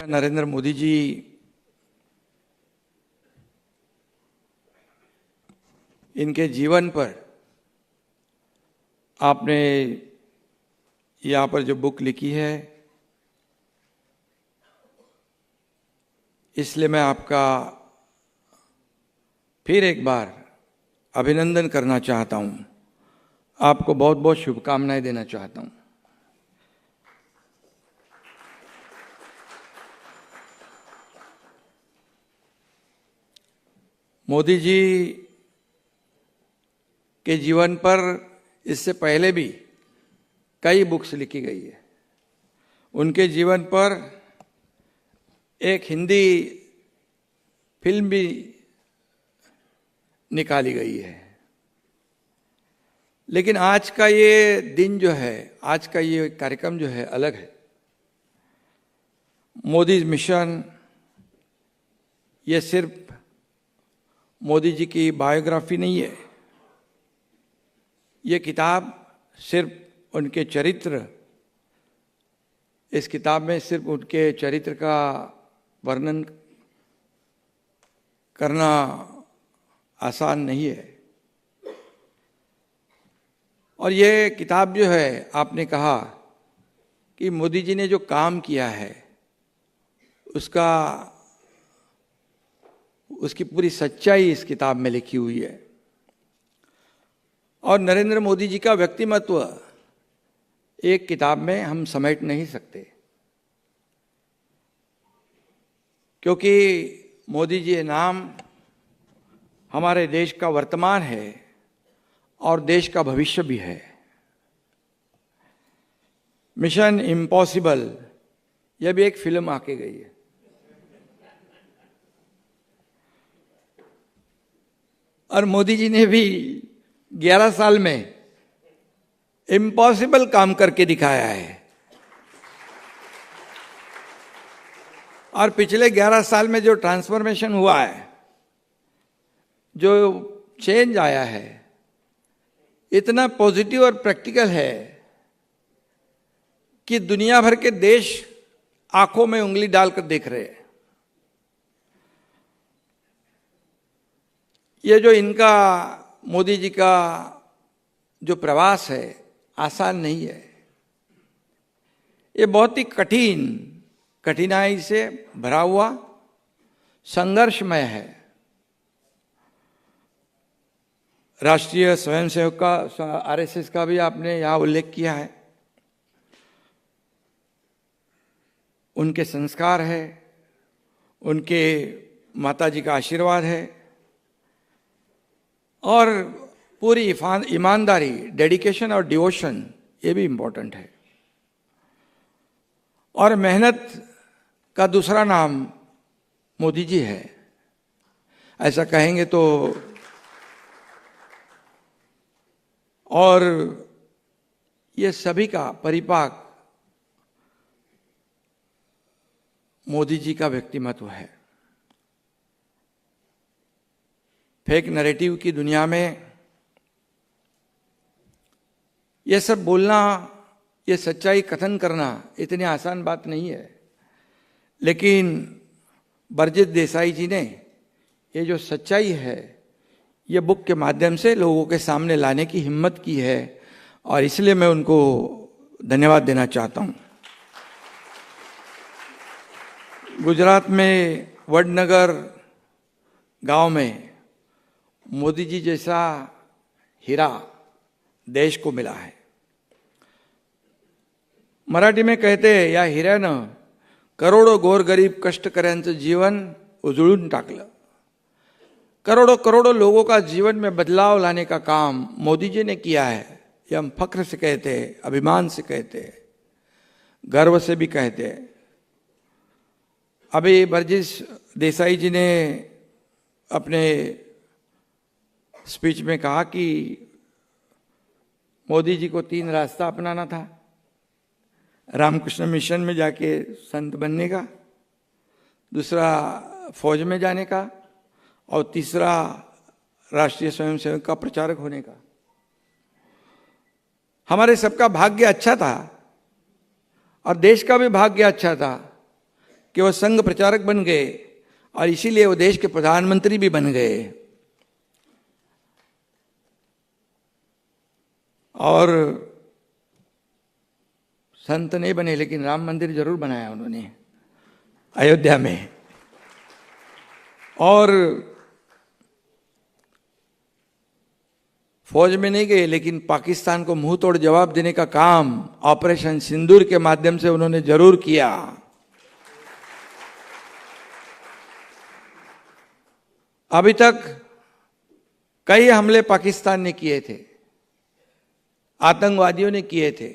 नरेंद्र मोदी जी इनके जीवन पर आपने यहाँ पर जो बुक लिखी है, इसलिए मैं आपका फिर एक बार अभिनंदन करना चाहता हूँ। आपको बहुत बहुत शुभकामनाएं देना चाहता हूँ। मोदी जी के जीवन पर इससे पहले भी कई बुक्स लिखी गई है। उनके जीवन पर एक हिंदी फिल्म भी निकाली गई है। लेकिन आज का ये दिन जो है, आज का ये कार्यक्रम जो है अलग है। मोदी मिशन ये सिर्फ मोदी जी की बायोग्राफी नहीं है। ये किताब सिर्फ उनके चरित्र, इस किताब में सिर्फ उनके चरित्र का वर्णन करना आसान नहीं है। और ये किताब जो है, आपने कहा कि मोदी जी ने जो काम किया है उसकी पूरी सच्चाई इस किताब में लिखी हुई है। और नरेंद्र मोदी जी का व्यक्तिमत्व एक किताब में हम समेट नहीं सकते, क्योंकि मोदी जी नाम हमारे देश का वर्तमान है और देश का भविष्य भी है। मिशन इम्पॉसिबल यह भी एक फिल्म आके गई है। और मोदी जी ने भी 11 साल में इम्पॉसिबल काम करके दिखाया है। और पिछले 11 साल में जो ट्रांसफॉर्मेशन हुआ है, जो चेंज आया है, इतना पॉजिटिव और प्रैक्टिकल है कि दुनिया भर के देश आंखों में उंगली डालकर देख रहे हैं। ये जो इनका मोदी जी का जो प्रवास है आसान नहीं है। ये बहुत ही कठिनाई से भरा हुआ संघर्षमय है। राष्ट्रीय स्वयंसेवक का, आरएसएस का भी आपने यहाँ उल्लेख किया है। उनके संस्कार है, उनके माताजी का आशीर्वाद है और पूरी ईमानदारी, डेडिकेशन और डिवोशन, ये भी इम्पोर्टेंट है। और मेहनत का दूसरा नाम मोदी जी है, ऐसा कहेंगे तो। और ये सभी का परिपाक मोदी जी का व्यक्तिमत्व है। फेक नैरेटिव की दुनिया में ये सब बोलना, ये सच्चाई कथन करना इतनी आसान बात नहीं है। लेकिन बरजित देसाई जी ने ये जो सच्चाई है, ये बुक के माध्यम से लोगों के सामने लाने की हिम्मत की है, और इसलिए मैं उनको धन्यवाद देना चाहता हूँ। गुजरात में वडनगर गांव में मोदी जी जैसा हीरा देश को मिला है। मराठी में कहते हैं, या हिऱ्यानं करोडो गोरगरीब कष्टकऱ्यांचं जीवन उजळून टाकलं। करोड़ों लोगों का जीवन में बदलाव लाने का काम मोदी जी ने किया है। ये हम फख्र से कहते हैं, अभिमान से कहते हैं, गर्व से भी कहते हैं। अभी बरजित देसाई जी ने अपने स्पीच में कहा कि मोदी जी को 3 रास्ता अपनाना था। रामकृष्ण मिशन में जाके संत बनने का, दूसरा फौज में जाने का, और तीसरा राष्ट्रीय स्वयंसेवक का प्रचारक होने का। हमारे सबका भाग्य अच्छा था और देश का भी भाग्य अच्छा था कि वो संघ प्रचारक बन गए और इसीलिए वो देश के प्रधानमंत्री भी बन गए। और संत नहीं बने, लेकिन राम मंदिर जरूर बनाया उन्होंने अयोध्या में। और फौज में नहीं गए, लेकिन पाकिस्तान को मुंह तोड़ जवाब देने का काम ऑपरेशन सिंदूर के माध्यम से उन्होंने जरूर किया। अभी तक कई हमले पाकिस्तान ने किए थे, आतंकवादियों ने किए थे,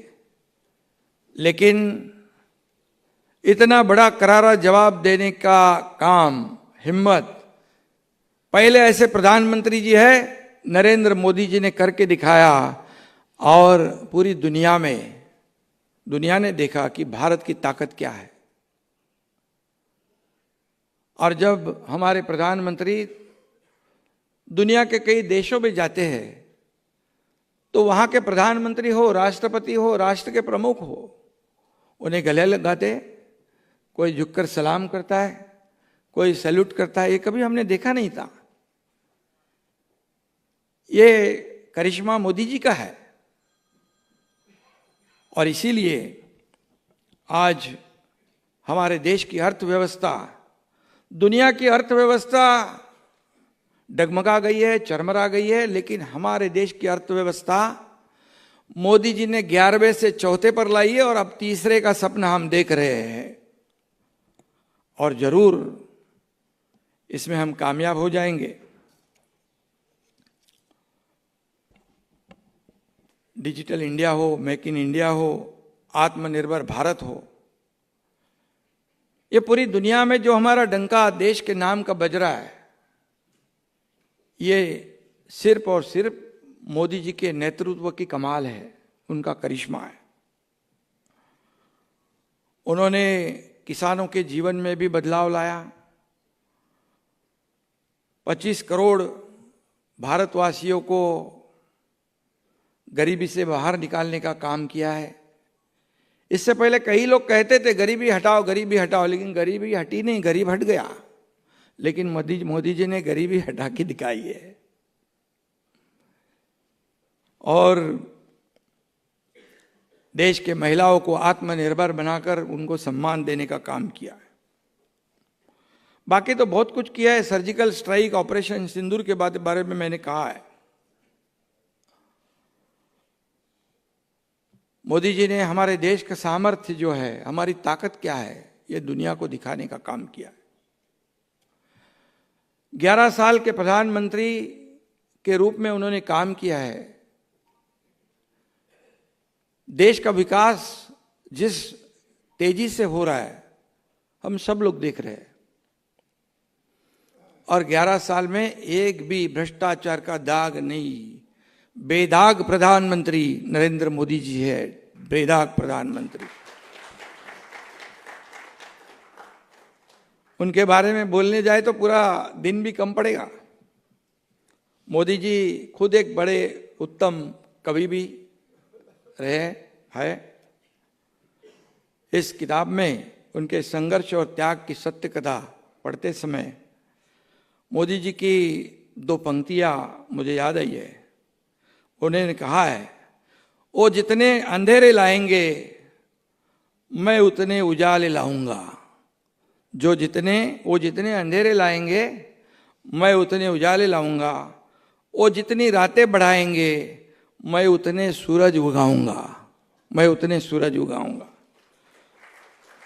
लेकिन इतना बड़ा करारा जवाब देने का काम, हिम्मत पहले ऐसे प्रधानमंत्री जी है नरेंद्र मोदी जी ने करके दिखाया। और पूरी दुनिया ने देखा कि भारत की ताकत क्या है। और जब हमारे प्रधानमंत्री दुनिया के कई देशों में जाते हैं तो वहां के प्रधानमंत्री हो, राष्ट्रपति हो, राष्ट्र के प्रमुख हो, उन्हें गले लगाते, कोई झुककर सलाम करता है, कोई सैल्यूट करता है। ये कभी हमने देखा नहीं था। ये करिश्मा मोदी जी का है। और इसीलिए आज हमारे देश की अर्थव्यवस्था, दुनिया की अर्थव्यवस्था डगमगा गई है, चरमरा गई है, लेकिन हमारे देश की अर्थव्यवस्था मोदी जी ने 11वें से चौथे पर लाई है और अब तीसरे का सपना हम देख रहे हैं। और जरूर इसमें हम कामयाब हो जाएंगे। डिजिटल इंडिया हो, मेक इन इंडिया हो, आत्मनिर्भर भारत हो, ये पूरी दुनिया में जो हमारा डंका देश के नाम का बज रहा है, ये सिर्फ और सिर्फ मोदी जी के नेतृत्व की कमाल है, उनका करिश्मा है। उन्होंने किसानों के जीवन में भी बदलाव लाया। 25 करोड़ भारतवासियों को गरीबी से बाहर निकालने का काम किया है। इससे पहले कई लोग कहते थे गरीबी हटाओ, गरीबी हटाओ, लेकिन गरीबी हटी नहीं, गरीब हट गया। लेकिन मोदी जी ने गरीबी हटा के दिखाई है। और देश के महिलाओं को आत्मनिर्भर बनाकर उनको सम्मान देने का काम किया है। बाकी तो बहुत कुछ किया है। सर्जिकल स्ट्राइक, ऑपरेशन सिंदूर के बारे में मैंने कहा है। मोदी जी ने हमारे देश का सामर्थ्य जो है, हमारी ताकत क्या है, ये दुनिया को दिखाने का काम किया है। 11 साल के प्रधानमंत्री के रूप में उन्होंने काम किया है। देश का विकास जिस तेजी से हो रहा है हम सब लोग देख रहे हैं। और 11 साल में एक भी भ्रष्टाचार का दाग नहीं। बेदाग प्रधानमंत्री नरेंद्र मोदी जी है, बेदाग प्रधानमंत्री। उनके बारे में बोलने जाए तो पूरा दिन भी कम पड़ेगा। मोदी जी खुद एक बड़े उत्तम कवि भी रहे हैं। इस किताब में उनके संघर्ष और त्याग की सत्य कथा पढ़ते समय मोदी जी की 2 पंक्तियां मुझे याद आई है। उन्होंने कहा है, वो जितने अंधेरे लाएंगे मैं उतने उजाले लाऊंगा। वो जितने अंधेरे लाएंगे मैं उतने उजाले लाऊंगा। वो जितनी रातें बढ़ाएंगे मैं उतने सूरज उगाऊंगा।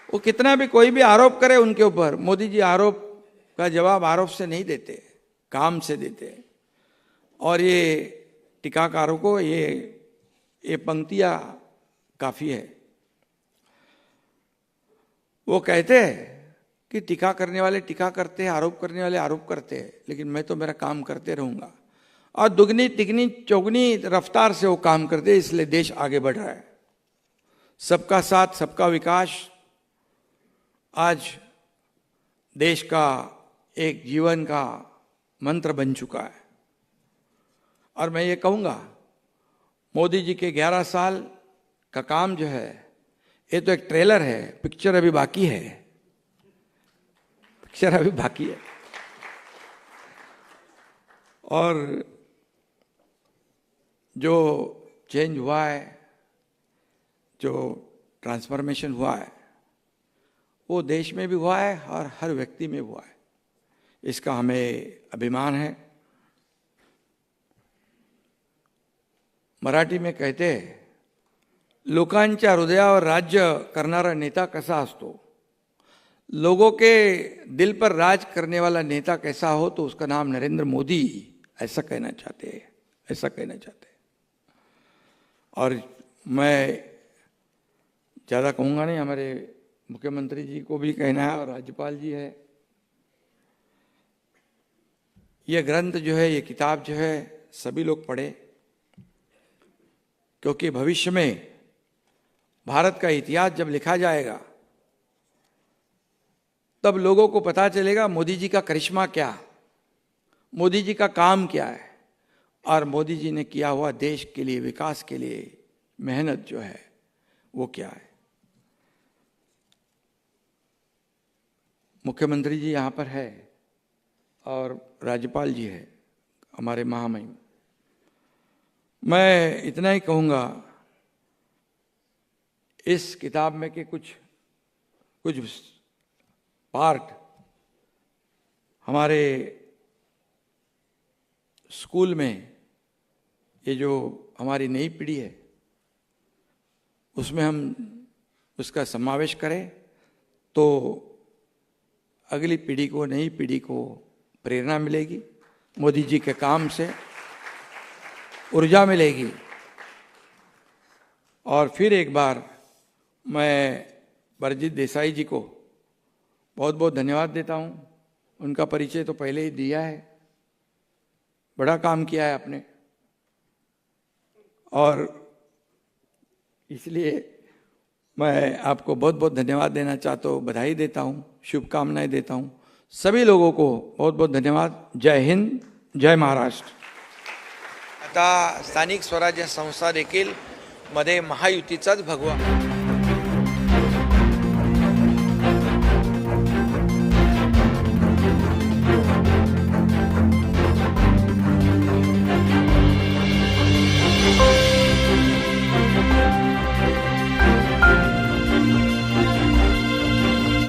वो कितना भी कोई भी आरोप करे उनके ऊपर, मोदी जी आरोप का जवाब आरोप से नहीं देते, काम से देते। और ये टीकाकारों को ये पंक्तियां काफी है। वो कहते हैं कि टीका करने वाले टीका करते हैं, आरोप करने वाले आरोप करते हैं, लेकिन मैं तो मेरा काम करते रहूंगा। और दुगनी तिगनी चौगनी रफ्तार से वो काम करते हैं, इसलिए देश आगे बढ़ रहा है। सबका साथ सबका विकास आज देश का एक जीवन का मंत्र बन चुका है। और मैं ये कहूँगा, मोदी जी के 11 साल का काम जो है, ये तो एक ट्रेलर है, पिक्चर अभी बाकी है। अक्षर अभी बाकी है। और जो चेंज हुआ है, जो ट्रांसफॉर्मेशन हुआ है, वो देश में भी हुआ है और हर व्यक्ति में हुआ है। इसका हमें अभिमान है। मराठी में कहते हैं, लोकांच्या हृदयावर राज्य करणारा नेता कसा असतो, लोगों के दिल पर राज करने वाला नेता कैसा हो तो उसका नाम नरेंद्र मोदी, ऐसा कहना चाहते हैं, ऐसा कहना चाहते हैं। और मैं ज़्यादा कहूँगा नहीं, हमारे मुख्यमंत्री जी को भी कहना है और राज्यपाल जी है। ये ग्रंथ जो है, ये किताब जो है, सभी लोग पढ़े, क्योंकि भविष्य में भारत का इतिहास जब लिखा जाएगा तब लोगों को पता चलेगा मोदी जी का करिश्मा क्या, मोदी जी का काम क्या है, और मोदी जी ने किया हुआ देश के लिए, विकास के लिए मेहनत जो है वो क्या है। मुख्यमंत्री जी यहाँ पर है और राज्यपाल जी है, हमारे महामहिम। मैं इतना ही कहूँगा, इस किताब में के कुछ पार्ट हमारे स्कूल में, ये जो हमारी नई पीढ़ी है, उसमें हम उसका समावेश करें तो अगली पीढ़ी को, नई पीढ़ी को प्रेरणा मिलेगी, मोदी जी के काम से ऊर्जा मिलेगी। और फिर एक बार मैं बरजीत देसाई जी को बहुत बहुत धन्यवाद देता हूँ। उनका परिचय तो पहले ही दिया है, बड़ा काम किया है आपने, और इसलिए मैं आपको बहुत बहुत धन्यवाद देना चाहता हूँ, बधाई देता हूँ, शुभकामनाएं देता हूँ। सभी लोगों को बहुत बहुत धन्यवाद। जय हिंद, जय महाराष्ट्र। आता स्थानिक स्वराज्य संस्था देखील मध्ये महायुतीचाच भगवा